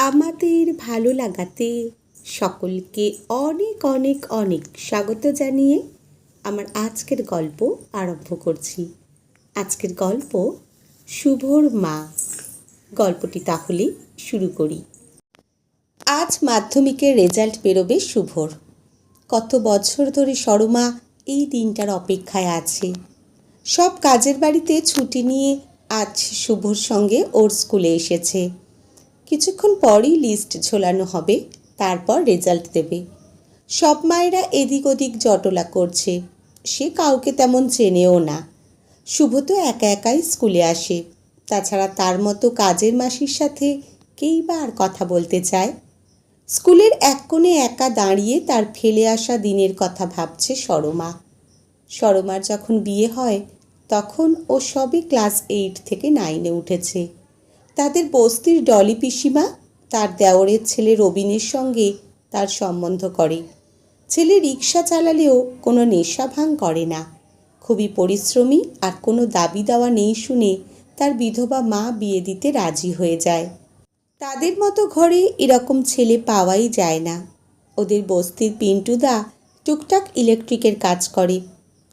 আমাদের ভালো লাগাতে সকলকে অনেক অনেক অনেক স্বাগত জানিয়ে আমার আজকের গল্প আরম্ভ করছি। আজকের গল্প শুভর মা। গল্পটি তাহলে শুরু করি। আজ মাধ্যমিকের রেজাল্ট বেরোবে শুভর। কত বছর ধরে সরমা এই দিনটার অপেক্ষায় আছে। সব কাজের বাড়িতে ছুটি নিয়ে আজ শুভর সঙ্গে ওর স্কুলে এসেছে। কিছুক্ষণ পরই লিস্ট ঝোলানো হবে, তারপর রেজাল্ট দেবে। সব মায়েরা এদিক ওদিক জটলা করছে। সে কাউকে তেমন চেনেও না। শুভ তো একা একাই স্কুলে আসে। তাছাড়া তার মতো কাজের মাসির সাথে কেই বা আর কথা বলতে চায়। স্কুলের এক কোণে একা দাঁড়িয়ে তার ফেলে আসা দিনের কথা ভাবছে সরমা। সরমার যখন বিয়ে হয় তখন ও সবে ক্লাস 8 থেকে 9-এ উঠেছে। তাদের বস্তির ডলি পিসিমা তার দেওরের ছেলে রবিনের সঙ্গে তার সম্বন্ধ করে। ছেলে রিক্সা চালালেও কোনো নেশা ভাঙ করে না, খুবই পরিশ্রমী, আর কোনো দাবি দেওয়া নেই শুনে তার বিধবা মা বিয়ে দিতে রাজি হয়ে যায়। তাদের মতো ঘরে এরকম ছেলে পাওয়াই যায় না। ওদের বস্তির পিন্টুদা টুকটাক ইলেকট্রিকের কাজ করে,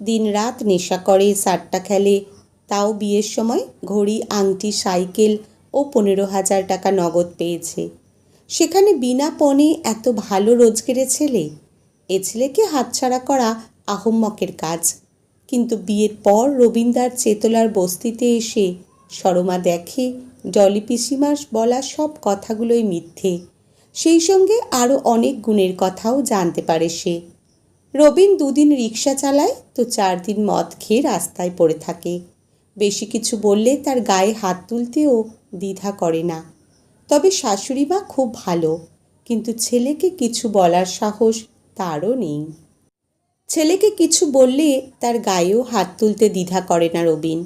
দিনরাত নেশা করে, সাট্টা খেলে। তাও বিয়ের সময় ঘড়ি, আংটি, সাইকেল ও 15,000 টাকা নগদ পেয়েছে। সেখানে বিনা পণে এত ভালো রোজগারের ছেলে, এ ছেলেকে হাতছাড়া করা আহম্মকের কাজ। কিন্তু বিয়ের পর রবীন্দার চেতলার বস্তিতে এসে সরমা দেখে ডলি পিসিমার বলা সব কথাগুলোই মিথ্যে। সেই সঙ্গে আরও অনেক গুণের কথাও জানতে পারে সে। রবিন 2 দিন রিক্সা চালায় তো 4 দিন মদ খেয়ে রাস্তায় পড়ে থাকে। বেশি কিছু বললে তার গায়ে হাত তুলতেও দ্বিধা করে না। তবে শাশুড়ি মা খুব ভালো, কিন্তু ছেলেকে কিছু বলার সাহস তারও নেই। ছেলেকে কিছু বললে তার গায়েও হাত তুলতে দ্বিধা করে না রবিন।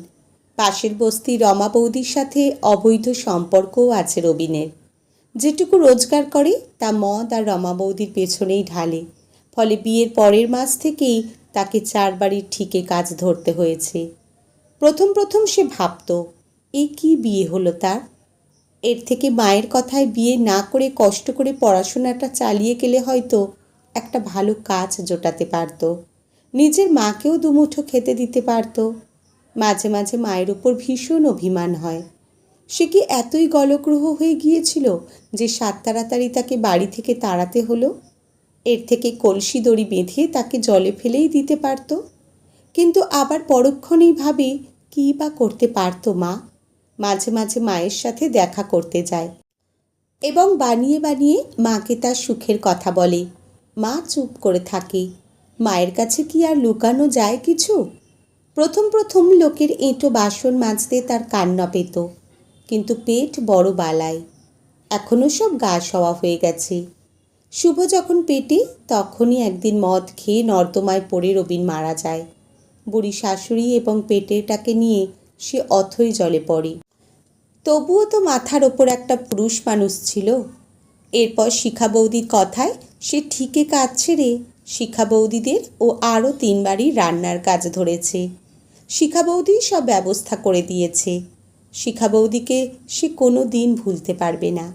পাশের বস্তি রমা বৌদির সাথে অবৈধ সম্পর্কও আছে রবিনের। যেটুকু রোজগার করে তা মদ আর রমা বৌদির পেছনেই ঢালে। ফলে বিয়ের পরের মাস থেকেই তাকে 4 বাড়ির ঠিকে কাজ ধরতে হয়েছে। প্রথম প্রথম সে ভাবত, এ কি বিয়ে হলো তার। এর থেকে মায়ের কথায় বিয়ে না করে কষ্ট করে পড়াশোনাটা চালিয়ে গেলে হয়তো একটা ভালো কাজ জোটাতে পারত, নিজের মাকেও দুমুঠো খেতে দিতে পারত। মাঝে মাঝে মায়ের উপর ভীষণ অভিমান হয়। সে কি এতই গলগ্রহ হয়ে গিয়েছিল যে 7 তাড়াতাড়ি তাকে বাড়ি থেকে তাড়াতে হলো? এর থেকে কলসি দড়ি বেঁধে তাকে জলে ফেলেই দিতে পারত। কিন্তু আবার পরক্ষণেই ভাবে, কী বা করতে পারত মা। মাঝে মাঝে মায়ের সাথে দেখা করতে যায় এবং বানিয়ে বানিয়ে মাকে তার সুখের কথা বলে। মা চুপ করে থাকে। মায়ের কাছে কি আর লুকানো যায় কিছু? প্রথম প্রথম লোকের এঁটো বাসন মাজতে তার কান্না পেত, কিন্তু পেট বড় বালায়। এখনও সব গা সওয়া হয়ে গেছে। শুভ যখন পেটে, তখনই একদিন মদ খেয়ে নর্দমায় পড়ে রবিন মারা যায়। বুড়ি শাশুড়ি এবং পেটেটাকে নিয়ে সে অথই জলে পড়ে। তবুও তো মাথার ওপর একটা পুরুষ মানুষ ছিল। এরপর শিখা বৌদির কথায় সে ঠিকে কাজ ছেড়ে শিখা বৌদিদের ও আরও 3 বাড়ির রান্নার কাজ ধরেছে। শিখা বৌদি সব ব্যবস্থা করে দিয়েছে। শিখা বৌদিকে সে কোনো দিন ভুলতে পারবে না।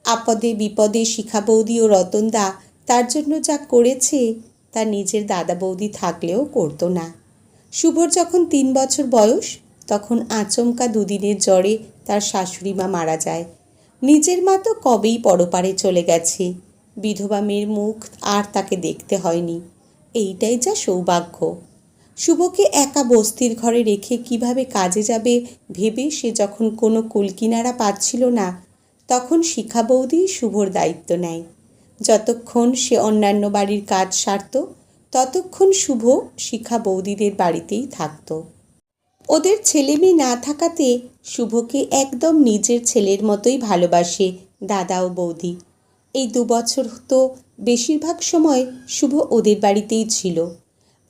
আপদে বিপদে শিখা বৌদি ও রতনদা তার জন্য যা করেছে তা নিজের দাদা বৌদি থাকলেও করতো না। শুভর যখন 3 বছর বয়স, তখন আচমকা 2 দিনের জ্বরে তার শাশুড়ি মা মারা যায়। নিজের মা তো কবেই পরপারে চলে গেছে। বিধবা মেয়ের মুখ আর তাকে দেখতে হয়নি। এইটাই যা সৌভাগ্য। শুভকে একা বস্তির ঘরে রেখে কিভাবে কাজে যাবে ভেবে সে যখন কোনো কুলকিনারা পাচ্ছিল না, তখন শিখা বৌদি শুভর দায়িত্ব নেয়। যতক্ষণ সে অন্যান্য বাড়ির কাজ সারত, ততক্ষণ শুভ শিখা বৌদিদের বাড়িতেই থাকত। ওদের ছেলে মেয়ে না থাকাতে শুভকে একদম নিজের ছেলের মতোই ভালোবাসে দাদা ও বৌদি। এই 2 বছর তো বেশিরভাগ সময় শুভ ওদের বাড়িতেই ছিল।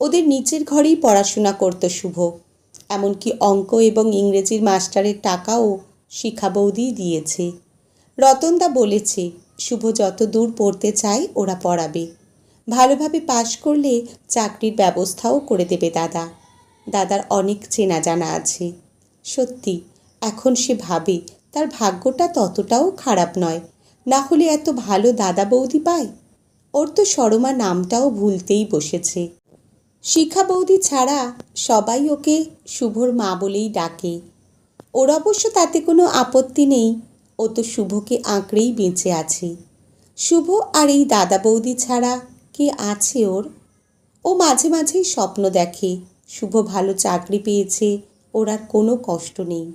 ওদের নিচের ঘরেই পড়াশোনা করত শুভ। এমনকি অঙ্ক এবং ইংরেজির মাস্টারের টাকাও শিখা বৌদি দিয়েছে। রতনদা বলেছে, শুভ যত দূর পড়তে চায় ওরা পড়াবে। ভালোভাবে পাশ করলে চাকরির ব্যবস্থাও করে দেবে দাদা। দাদার অনেক চেনা জানা আছে। সত্যি এখন সে ভাবে তার ভাগ্যটা ততটাও খারাপ নয়। না হলে এত ভালো দাদা বৌদি পায়? ওর তো সরমা নামটাও ভুলতেই বসেছে। শিখা বৌদি ছাড়া সবাই ওকে শুভর মা বলেই ডাকে। ওর অবশ্য তাতে কোনো আপত্তি নেই, ও তো শুভকে আঁকড়েই বেঁচে আছে। শুভ আর এই দাদা বৌদি ছাড়া কে আছে ওর? ও মাঝে মাঝেই স্বপ্ন দেখে শুভ ভালো চাকরি পেয়েছে, ওর আর কোনো কষ্ট নেই।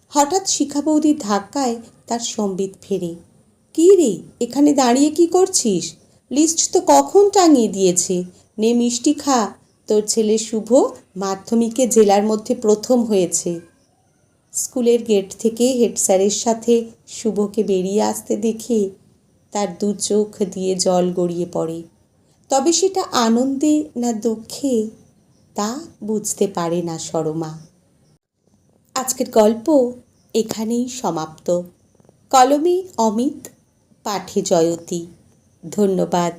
হঠাৎ শিখা বৌদির ধাক্কায় তার সম্বিত ফেরে। কী রে, এখানে দাঁড়িয়ে কি করছিস? লিস্ট তো কখন টাঙিয়ে দিয়েছে, নে মিষ্টি খা, তোর ছেলে শুভ মাধ্যমিকে জেলার মধ্যে প্রথম হয়েছে। স্কুলের গেট থেকে হেড স্যারের সাথে শুভকে বেরিয়ে আসতে দেখে তার দু চোখ দিয়ে জল গড়িয়ে পড়ে। তবে সেটা আনন্দে না দুঃখে তা বুঝতে পারে না সরমা। আজকের গল্প এখানেই সমাপ্ত। কলমে অমিত, পাঠে জয়তী। ধন্যবাদ।